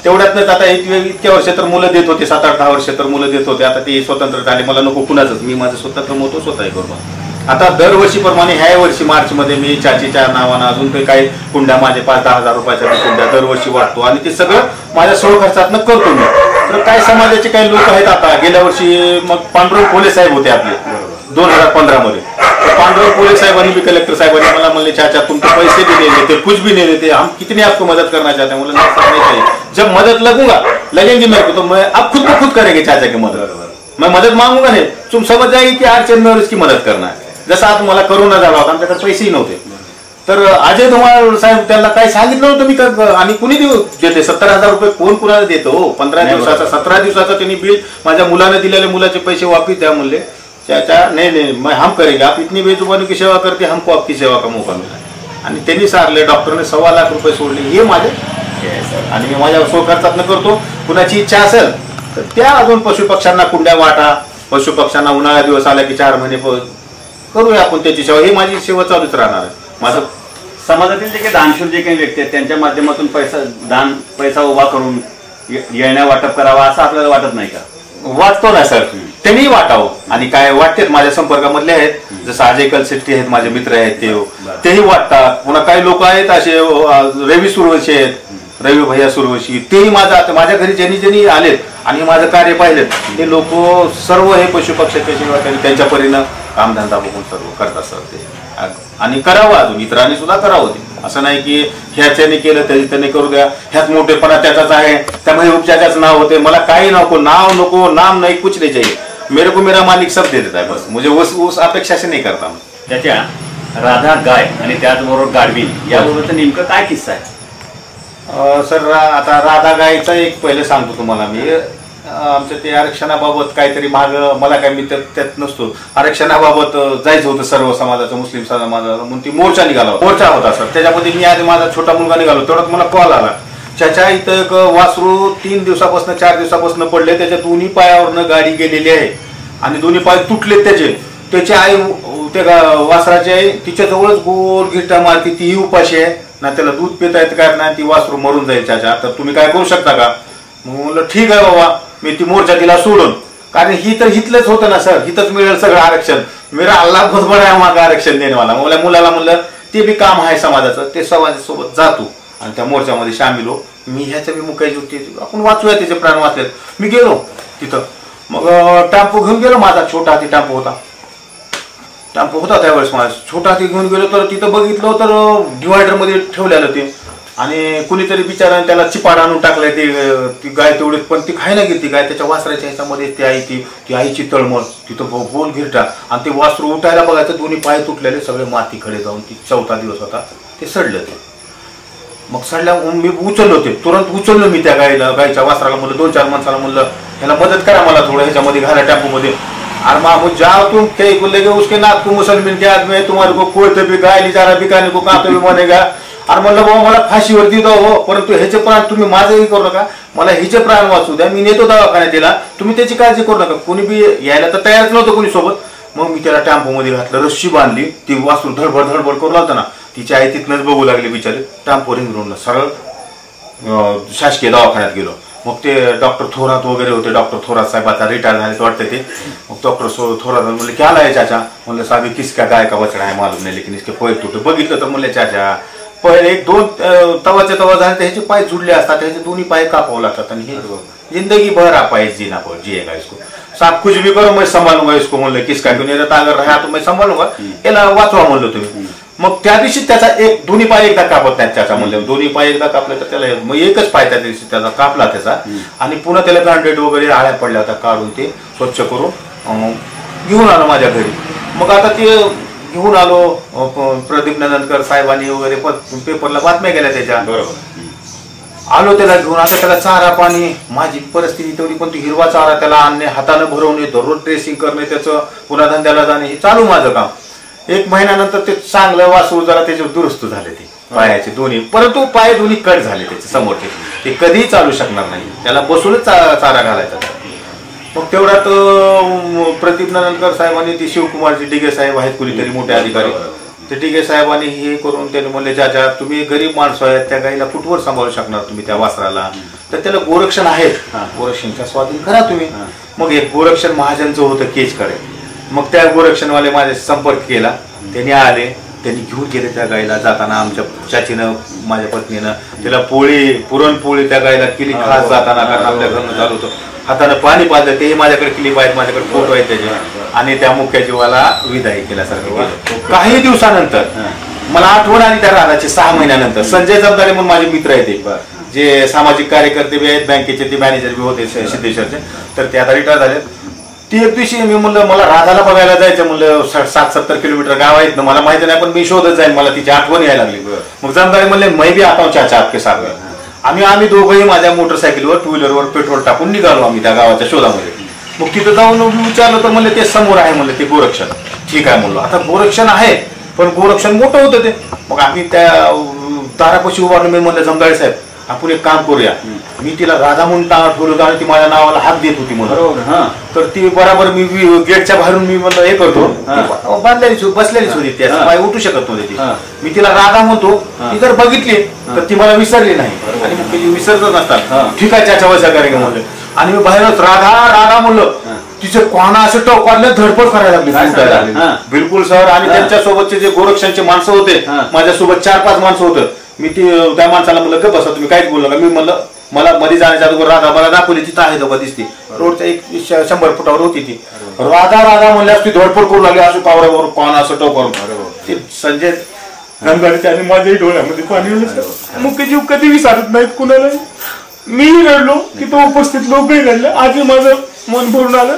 S2: तेवढ्यातनंच आता इतक्या वर्ष तर मुलं देत होते, 7-8-10 वर्ष तर मुलं देत होते. आता ते स्वतंत्र झाले, मला नको कुणाचंच, मी माझं स्वतः कमवतो, स्वतः करतो. आता दरवर्षीप्रमाणे ह्या वर्षी मार्चमध्ये मी चाचीच्या नावानं अजून काही कुंड्या, माझे 5-10 हजार रुपयाच्या कुंड्या दरवर्षी वाटतो, आणि ते सगळं माझ्या स्वखर्चातनं करतो मी. तर काय समाजाचे काही लोक आहेत. आता गेल्या वर्षी मग पांडुरंग कोले साहेब होते आपले 2015 मध्ये. पांडुरंग कोले साहेबांनी भी, कलेक्टर साहेबांनी मला म्हणले चाचा तुमको पैसे भी नहीं देते, कुछ भी नहीं देते, हम कितने आपको मदद करना चाहते हैं. नहीं चाहिए, जब मदद लगेंगी मेरे को तो मैं अब खुद को खुद करेंगे चाचा की मदद. मैं मदद मांगूंगा नहीं, तुम समझ जाएगी की अडचण में उसकी मदत करना है. जसं आता मला करोना झाला होता, आमच्याकडे पैसेही नव्हते, तर अजय धुमाळ साहेब त्यांना काय सांगितलं होतं मी, आणि कुणी देते 70,000 रुपये कोण कुणाला देतो. 15 दिवसाचा 17 दिवसाचा त्यांनी बिल माझ्या मुलाने दिलेले, मुलाचे पैसे वापिस द्या म्हणले. चाचा नहीं मैं हम करेंगे, आप इतनी बेजुबानी की सेवा करते, हमको आपकी सेवा का मौका मिला. आणि त्यांनी सारले, डॉक्टरने 1.25 लाख रुपये सोडले. हे माझे आणि मी माझ्या स्वखर्चातनं करतो. कुणाची इच्छा असेल तर त्या अजून पशुपक्ष्यांना कुंड्या वाटा. पशुपक्ष्यांना उन्हाळा दिवस आला की 4 महिने करूया आपण त्याची सेवा, ही माझी सेवा चालूच राहणार आहे. माझं
S1: समाजातील जे काही दानशूर जे काही व्यक्ती आहेत त्यांच्या माध्यमातून पैसा उभा करून येण्या वाटप करावा असं आपल्याला वाटत नाही का?
S2: वाटतो ना सर, त्यांनी वाटावं. आणि काय वाटतेत माझ्या संपर्कामधले आहेत, जसं अजय कलशेट्टी आहेत, माझे मित्र आहेत, तेही वाटतात. पुन्हा काही लोक आहेत असे रवी सुरवशी आहेत, रवी भैया सुरवशी, तेही माझ्या घरी ज्यांनी आलेत आणि माझं कार्य पाहिलेत ते लोक सर्व हे पशु पक्ष्याच्या सेवा त्यांच्या परीनं कामधंदा बघून सर्व करतात सर ते. आणि करावं, अजून इतरांनी सुद्धा करावं ते. असं नाही की ह्याच्याने केलं त्याने करू द्या, ह्याच मोठेपणा त्याचाच आहे त्यामुळे उपचाराच नाव होते. मला काही नको, नाव नको, नाम नाही, कुछ नहीं चाहिए, मेरे को मेरा मालिक सब दे देता है, बस मुझे उस अपेक्षा से नहीं करता.
S1: त्याच्या राधा गाय आणि त्याचबरोबर गाडवीन याबरोबरचं नेमकं काय किस्सा आहे?
S2: सर आता राधा गायचा एक पहिले सांगतो तुम्हाला मी. आमचं ते आरक्षणाबाबत काहीतरी माग, मला काय मी त्यात नसतो, आरक्षणाबाबत जायचं होतं सर्व समाजाचं, मुस्लिम समाजाचं, म्हणून ती मोर्चा निघाला, मोर्चा होता सर. त्याच्यामध्ये मी आधी माझा छोटा मुलगा निघालो, तेवढ्यात मला कॉल आला, त्याच्या इथं एक वासरू 3 दिवसापासून 4 दिवसापासून पडले, त्याच्या दोन्ही पायावरनं गाडी गेलेली आहे आणि दोन्ही पाय तुटले त्याची आई, त्या वासराची आई तिच्याजवळच गोल गिरटा मारती, तीही उपाशी आहे ना, त्याला दूध पिता येत काय नाही, ती वासरू मरून जाईल चाचा, तर तुम्ही काय करू शकता का? म्हणलं ठीक आहे बाबा, मी ती मोर्चा दिला सोडून, कारण ही तर हिथलंच होतं ना सर, हिथंच मिळेल सगळं आरक्षण, मेरा अल्लाह बहुत बडा आहे मागं आरक्षण देणेवाला. मला मुलाला म्हणलं ते बी काम आहे समाजाचं, ते समाजासोबत जातो आणि त्या मोर्चामध्ये सामील हो. मी ह्याच्या बी मुकायची होती, आपण वाचूया, त्याचे प्राण वाचलेत. मी गेलो तिथं, मग टेम्पो घेऊन गेलो, माझा छोटा हाती टेम्पो होता त्यावेळेस माझा छोटा हाती घेऊन गेलो, तर तिथं बघितलं तर डिवायडरमध्ये ठेवलेलं ते, आणि कुणीतरी बिचाराने त्याला चिपाड आणून टाकलाय, ती गाय तेवढीच, पण ती खायला गेली ती गाय, त्याच्या वासराच्या ह्याच्यामध्ये ती आईची तळमळ, तिथं गोल गिरटा, आणि ते वासरू उठायला बघायचं, दोन्ही पाय तुटलेले, सगळे मातीकडे जाऊन, ती 4था दिवस होता, ते सडलं ते. मग सडल्या मी उचललो, ते तुरंत उचललो मी त्या गायच्या वासराला, म्हणलं 2-4 माणसाला म्हणलं ह्याला मदत करा, मला थोडं ह्याच्यामध्ये घाला टेम्पोमध्ये. और मामू जाओ तुम क्या बोलेगे, उसके नाक को मुसलमान के आदमी है, तुम्हारे को कोई तो भी गाय लिजारा बिकाने को कहाँ पे भी बनेगा. आणि म्हणलं बाबा मला फाशीवर देतो हो, परंतु ह्याचे प्राण तुम्ही माझंही करू नका, मला हिचे प्राण वाचू द्या, मी नेतो दवाखान्यात दिला, तुम्ही त्याची काळजी करू नका. कोणी बी यायला तर तयारच नव्हतं कोणी सोबत. मग मी त्याला टेम्पोमध्ये घातलं, रस्सी बांधली, ती वाचून धडभड करू लागतं ना, तिची आई तिथनंच बघू लागली बिचारी. टेम्पो रिंगरोडला सरळ शासकीय दवाखान्यात गेलो. मग ते डॉक्टर थोरात वगैरे होते, डॉक्टर थोरात साहेब आता रिटायर झाले वाटतं ते. मग डॉक्टर थोरात म्हणले क्या लाए चाचा, म्हणलं साहेब किसका गाय का बछड़ा है मालूम नाही, लेकिन इसके पैर तुटे. बघितलं तर म्हणले चाचा पहिले 1-2 तवा झाले, ह्याचे पाय जुडले असतात, ह्याचे दोन्ही पाय कापावं लागतात, आणि हे जिंदगी भर आप जीना जिएगा इसको, साफ कुछ भी करो मैं संभालूंगा इसको. म्हणलं किसका घेऊन येतात अगर रहा तो मैं संभालूंगा, याला वाचवा म्हणलं तुम्ही. मग त्या दिवशी त्याचा दोन्ही पाय एकदा कापत नाहीत त्याचा, म्हणलं दोन्ही पाय एकदा कापले तर त्याला मग एकच पाय त्या दिवशी त्याचा कापला त्याचा, आणि पुन्हा त्याला बँडेड वगैरे आळ्या पडल्या होत्या, काढून ते स्वच्छ करून घेऊन आलो माझ्या घरी. मग आता ते घेऊन आलो, प्रदीप नंदनकर साहेबांनी वगैरे पेपरला बातम्या केल्या त्याच्या, बरोबर आलो त्याला घेऊन. आता त्याला चारा पाणी, माझी परिस्थिती तेवढी, पण हिरवा चारा त्याला आणणे, हाताने भरवणे, दररोज ड्रेसिंग करणे, त्याचं पुन्हा धंद्याला जाणे, हे चालू माझं काम. 1 महिन्यानंतर ते चांगलं वासरू जरा त्याचे दुरुस्त झाले, ते पायाचे दोन्ही, परंतु पाय दोन्ही कट झाले त्याचे समोरचे, ते कधीही चालू शकणार नाही, त्याला बसूनच चारा घालायचा. मग तेवढ्यात प्रदीप नंदनकर साहेबांनी, ती शिवकुमारजी डिगे साहेब आहेत कुणीतरी मोठे अधिकारी, ते डिगे साहेबांनी हे करून त्यांनी म्हणले जाजा तुम्ही गरीब माणसं आहेत, त्या गाईला कुठवर सांभाळू शकणार तुम्ही त्या वासराला, तर त्याला गोरक्षण आहे, गोरक्षणचा स्वाधीन करा तुम्ही. मग एक गोरक्षण महाजनचं होतं केजकडे, मग त्या गोरक्षणवाले माझे संपर्क केला, त्यांनी आले, त्यांनी घेऊन गेले त्या गाईला. जाताना आमच्या चाचीनं, माझ्या पत्नीनं त्याला पुरणपोळी त्या गायला केली खास जाताना, कारण आपल्या घरनं चालू होतं, हातानं पाणी पाजलं, तेही माझ्याकडे क्लिप आहेत, माझ्याकडे फोटो आहेत त्याचे, आणि त्या मुख्य जीवाला विदाई केल्यासारखं केलं. काही दिवसानंतर मला आठवण आली त्या राधाची, 6 महिन्यानंतर संजय जमदारे म्हणून माझे मित्र आहेत, जे सामाजिक कार्यकर्ते बी आहेत, बँकेचे ते मॅनेजर बी होते सिद्धेश्वरचे, तर ते आता रिटायर झाले. ती एक दिवशी मी म्हणलं मला राधाला बघायला जायचं, म्हणलं 60-70 किलोमीटर गाव आहेत ना, मला माहिती नाही, पण मी शोधत जाईल, मला तिची आठवण यायला लागली. मग जमदारे म्हणले मैं भी आता हूं चाचा आपके साथ. आम्ही दोघंही माझ्या मोटरसायकलवर 2 व्हीलरवर पेट्रोल टाकून निघालो आम्ही त्या गावाच्या शोधामध्ये. मग तिथं जाऊन विचारलं तर म्हणले ते समोर आहे, म्हणलं ते गोरक्षण. ठीक आहे म्हणलं, आता गोरक्षण आहे, पण गोरक्षण मोठं होतं ते. मग आम्ही त्या दारापाशी उभारलो, मी म्हणलं जमदारे साहेब आपण एक काम करूया. मी तिला राधा म्हणून ठेवलं होतं आणि ती माझ्या नावाला हात देत होती म्हणून.
S1: बरोबर.
S2: तर ती बरोबर मी गेटच्या बाहेरून मी म्हणलं हे करतो, बांधलेलीच बसलेलीच होती त्या पाय उठू शकत नव्हती ती. मी तिला राधा म्हणतो, ती जर बघितली तर ती मला विसरली नाही आणि मग ती विसरतच नसतात. ठीक आहे त्याच्या वसा करेल म्हणलं आणि मी बाहेरच राधा राधा म्हणलं. तिचे कोणा असं टोकाडलं धडपड करायला लागली बिलकुल सर. आणि त्यांच्यासोबतचे जे गोरक्षांचे माणसं होते, माझ्यासोबत 4-5 माणसं होतं. मी त्या माणसाला म्हणलं ग बसा तुम्ही काहीच बोलू नका. मी म्हणलं मला मध्ये जाण्याच्या अगोदर राधा मला दाखवली तिथं आहे दोघं दिसती रोडच्या 100 फुटावर होती ती. राधा राधा म्हणल्यास ती धडपड करू लागली असं पावरावर कोणा असं टोकावरून. ते संजय गंगाडे आणि माझ्याही डोळ्यामध्ये पाणी मुख्य जीव कधी विचारत नाहीत कुणाला. मीही रडलो तिथं उपस्थित लोकही रडले. आधी माझं मन भरून आलं.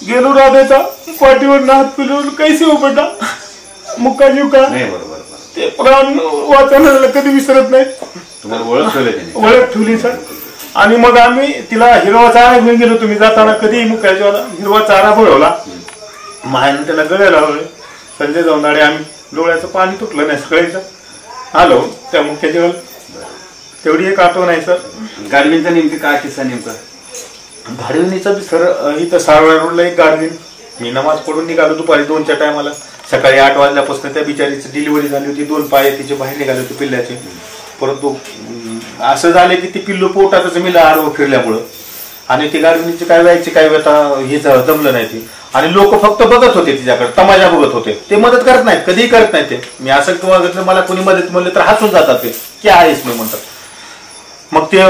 S2: गेलो राधाच्या पाठीवर हात पिलवून कैसे हो बेटा मुक्का जीव का ते प्राण वाचवण्याला कधी विसरत नाहीत. ओळख ठेवली सर. आणि मग आम्ही तिला हिरवा चारा घेऊन गेलो. तुम्ही जाताना कधी मुक्का जीवाला हिरवा चारा बोलवला. मायानं त्याला गळ्याला लावले. संजय जवनाडे आम्ही डोळ्याचं पाणी तुटलं नाही सगळीचं आलो त्या मुख्य जीवाला. तेवढी एक आठवण आहे सर.
S1: गाडवींचा नेमकी काय किस्सा नेमका?
S2: गाडविणीचा बी सर इथं सारवाड रोडला एक गाडविण. मी नमाज पडून निघालो दुपारी 2च्या टायमाला. सकाळी 8 वाजल्यापासून त्या बिचारीची डिलिव्हरी झाली होती. 2 पाय तिचे बाहेर निघाले होते पिल्ल्याचे. परंतु असं झालं की ती पिल्लू पोटातच मिला आडवं फिरल्यामुळं आणि ती गाडविणीची काय व्हायची काय व्यथा हे जमलं नाही ती. आणि लोक फक्त बघत होते तिच्याकडे, तमाशा बघत होते. ते मदत करत नाहीत, कधीही करत नाही ते. मी असं बघितलं मला कोणी मदत म्हणले तर हसून जातात ते की आहेस मी म्हणतात. मग ते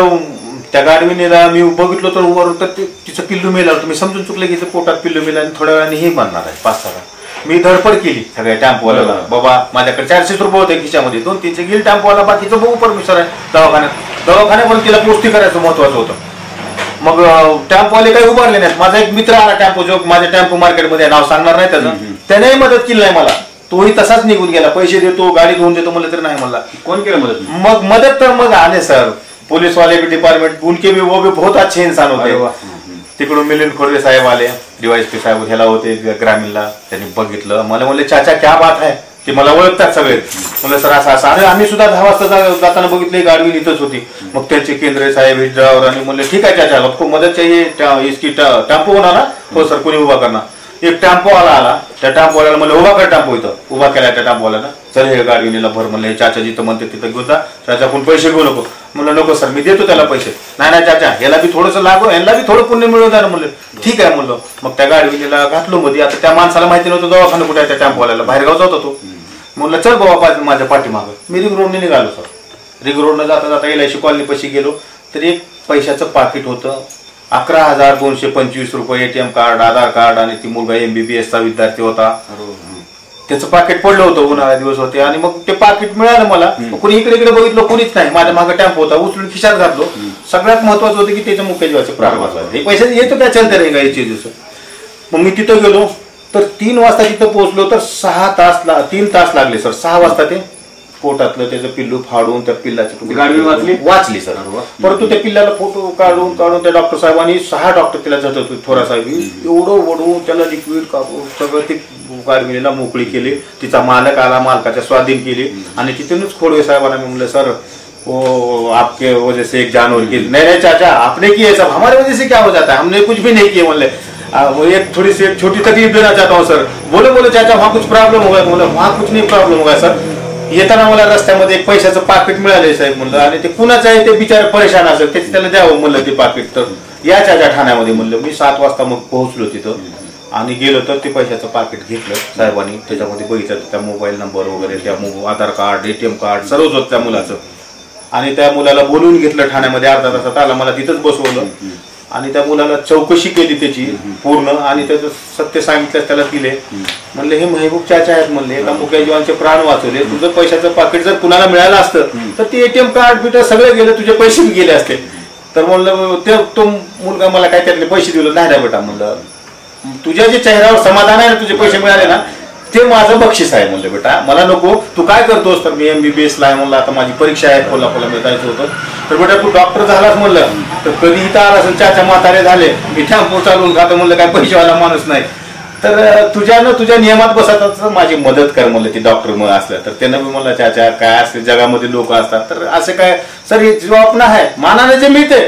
S2: त्या गाडविणीला मी बघितलं तर वर तर तिचं पिल्लू मेला होतं. मी समजून चुकलं की पोटात पिल्लू मेला आणि थोड्या वेळाने हे म्हणणार आहे 5-6. मी धडपड केली सगळ्या टॅम्पोवाल्याला. बाबा माझ्याकडे 400 रुपये होते खिशामध्ये. 2-3 गेली टॅम्पोवाला बाकीचं बघू परमिशन आहे दवाखान्यापर्यंत तिला पोस्टी करायचं महत्वाचं होतं. मग टॅम्पोवाले काही उभारले नाहीत. माझा एक मित्र आला टॅम्पो जो माझ्या टॅम्पो मार्केटमध्ये नाव सांगणार नाही त्याचं, त्यानेही मदत केली नाही मला. तोही तसाच निघून गेला. पैसे देतो गाडी घेऊन देतो म्हणलं तरी नाही म्हणला.
S1: कोण केलं मदत?
S2: मग मदत तर मग आले सर पुलिस वाले भी डिपार्टमेंट उनके भी वो भी बहुत अच्छे इंसान होते. तिकडून मिलिंद खोडवे साहेब आले, डीवायएसपी साहेब ह्याला होते ग्रामीणला. त्यांनी बघितलं मला म्हणले चाचा क्या बात आहे. ते मला ओळखतात सगळे. म्हणलं सर असं असं. आणि आम्ही सुद्धा 10 वाजता जाताना बघितले गाडवी इथंच होती. मग त्यांचे केंद्रे साहेब ड्रायव्हर आणि म्हणले ठीक आहे चाचा आपको मदत चाहिए इसकी टॅम्पो होणार ना. हो सर कोणी उभा करणार. एक टॅम्पो आला. त्या टॅम्पोवाल्याला म्हणलं उभा कर टॅम्पो. इथं उभा केला त्या टॅम्पोवाल्यानं. चल हे गाडविणीला भर म्हणलं. हे चाचा जिथं म्हणते तिथं घेऊन जा. चाचा कोण पैसे घेऊ नको. म्हणलं नको सर मी देतो त्याला पैसे. नाही चाचा याला बी थोडंसं लागो यांना बी थोडं पुण्य मिळून द्या ना म्हणलं. ठीक आहे म्हणलं. मग त्या गाडविणीला घातलो मध्ये. आता त्या माणसाला माहिती नव्हतं दवाखाना कुठे आहे. त्या टॅम्पोवाल्याला बाहेरगाव जात होतो. म्हणलं चल बाबा माझ्या पाठीमागं. मी रिंग रोडने निघालो सर. रिंग रोडनं जाता जाता LIC कॉलनी पैसे गेलो तर एक पैशाचं पाकिट होतं. 11,225 रुपये. ATM कार्ड, आधार कार्ड आणि ती मुलगा MBBS चा विद्यार्थी होता. त्याचं पाकिट पडलं होतं. उन्हाळा दिवस होते आणि मग ते पाकिट मिळालं मला. कोणी इकडे इकडे बघितलं कोणीच नाही. माझ्या मागे टॅम्पो होता. उचलून खिशात घातलो. सगळ्यात महत्वाचं होतं की त्याच्या मुख्य जीवाचे प्राण वाचवायचे. हे पैसे येतो काय चलते रे गायचे दिवस. मग मी तिथं गेलो तर 3 वाजता तिथं पोहोचलो तर 3 तास लागले सर. 6 वाजता ते पोटातलं त्याचं पिल्लू फाडून त्या पिल्लाची
S1: गाडी
S2: वाचली सर. परंतु त्या पिल्लाला फोटो काढून त्या डॉक्टर साहेबांनी 6 डॉक्टर तिला झटत होते. थोरा साहेब एवढं वडून त्याला लिक्विड कापून सगळं ती गाडविणीला मोकळी केली. तिचा मालक आला, मालकाच्या स्वाधीन केली. आणि तिथूनच खोडवे साहेबांना मी म्हणलं सर वो आपके वजह से एक जानवर की. नहीं चाचा आपने की है सब हमारे वजह से क्या हो जाता है. हमने कुछ भी नहीं किया. म्हणले वो एक थोड़ी सी एक छोटी तकलीफ देना चाहता हूँ सर. बोले चाचा वहाँ कुछ प्रॉब्लेम हो गया. बोले वहाँ कुछ नहीं प्रॉब्लेम हो गया सर. येताना मला रस्त्यामध्ये एक पैशाचं पाकिट मिळाले साहेब म्हणलं. आणि ते कुणाचं आहे ते बिचार परेशान असेल त्याची त्याला द्यावं म्हणलं ते पाकिट. तर या चाचा ठाण्यामध्ये म्हणलं. मी 7 वाजता मग पोहोचलो तिथं आणि गेलो तर ते पैशाचं पाकिट घेतलं साहेबांनी. त्याच्यामध्ये बघितलं त्या मोबाईल नंबर वगैरे त्या आधार कार्ड ATM कार्ड सर्वच होतं त्या मुलाचं. आणि त्या मुलाला बोलवून घेतलं ठाण्यामध्ये. अर्धा तासात आला. मला तिथंच बसवलं आणि त्या मुलाला चौकशी केली त्याची पूर्ण. आणि त्याचं सत्य सांगितलं त्याला दिले. म्हणले हे महबूब चाचा आहेत म्हणले. एका मुख्या जीवांचे प्राण वाचवले. तुझं पैशाचं पाकिट जर कुणाला मिळालं असतं तर ते ATM कार्ड बिट सगळे गेले तुझे पैसे गेले असते. तर म्हणलं तो मुलगा मला काय त्यातले पैसे दिले नाही बेटा. म्हणलं तुझ्या जे चेहऱ्यावर समाधान आहे ना तुझे पैसे मिळाले ना ते माझं बक्षीस आहे. म्हणलं बेटा मला नको. तू काय करतोस. तर मी MBBS ला आहे म्हणलं. आता माझी परीक्षा आहे कोल्हापूरला जायचं होतं. तर बेटा तू डॉक्टर झालास म्हणलं तर कधी इथं आला असेल. चाचा म्हातारे झाले मी टॅम्पो चालवून खातो म्हणलं. काय पैसेवाला माणूस नाही. तर तुझ्या नियमात बसतच माझी मदत कर म्हणलं ती डॉक्टर मग असलं तर त्यानं मी म्हणलं चाचा काय असते जगामध्ये लोक असतात तर असं काय सर हे जॉब ना आहे मानाने जे मिळते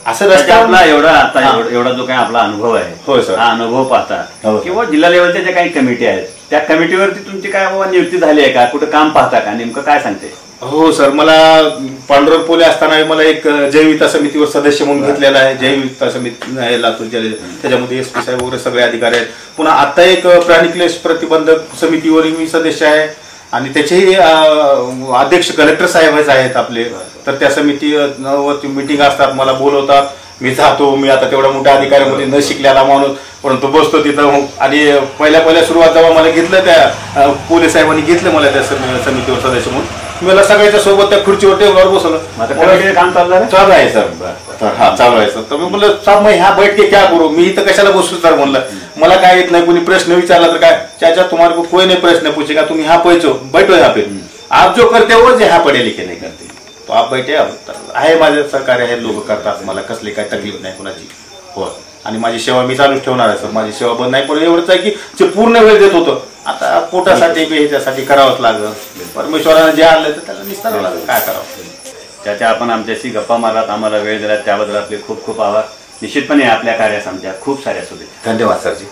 S2: असं
S1: रस्ता
S2: रस्ता
S1: आपला एवढा जो काही आपला अनुभव आहे
S2: होय सर.
S1: हा अनुभव पाहता
S2: हो.
S1: किंवा जिल्हा लेवलच्या ज्या काही कमिटी आहेत त्या कमिटीवरती तुमची काय बाबा नियुक्ती झाली आहे का कुठं काम पाहता का नेमकं काय सांगते
S2: हो सर मला पांडुरंग पोले असताना मला एक जैविकता समितीवर सदस्य म्हणून घेतलेला आहे जैविकता समिती आहे लातूर जिल्ह्यात त्याच्यामध्ये SP साहेब वगैरे सगळे अधिकारी आहेत पुन्हा आता एक प्राणिक्लेश प्रतिबंधक समितीवर मी सदस्य आहे आणि त्याचेही अध्यक्ष कलेक्टर साहेबच आहेत आपले तर त्या समितीवरती मिटिंग असतात मला बोलवतात मी जातो मी आता तेवढ्या मोठ्या अधिकाऱ्यामध्ये न शिकलेला माणूस परंतु बसतो तिथं आणि पहिल्या सुरुवात जेव्हा मला घेतलं त्या पोलीस साहेबांनी घेतलं मला त्या समितीवर सदस्य म्हणून मला सगळ्याच्या सोबत त्या खुर्चीवर टेबलवर बसवलं
S1: काम
S2: चालू आहे सर तर हा चालू आहे सर तर मी म्हणलं साहेब मग ह्या बैठ के क्या करू मी इथं कशाला बसू सर म्हणलं मला काय येत नाही कोणी प्रश्न विचारला तर काय चाचा तुम्हाला को कोई नहीं प्रश्न पूछेगा तुम यहाँ बैठो यहाँ पे आप जो करते हो जे यहाँ पढ़े लिखे नहीं करते तो आप बैठे आहे माझे सहकार्य आहे लोक करतात मला कसली काय तकलीफ नाही कोणाची हो आणि माझी सेवा मी चालूच ठेवणार आहे सर माझी सेवा बंद नाही पण एवढंच आहे की जे पूर्ण वेळ देत होतं आता पोटासाठी ह्याच्यासाठी करावंच लागलं परमेश्वरानं जे आणलं तर त्याला निस्तारावं लागलं काय करावं
S1: त्याच्या आपण आमच्याशी गप्पा मारलात आम्हाला वेळ दिला त्याबद्दल आपले खूप खूप आभार निश्चितपणे आपल्या कार्यास आमच्या खूप साऱ्या शुभेच्छा
S2: धन्यवाद सरजी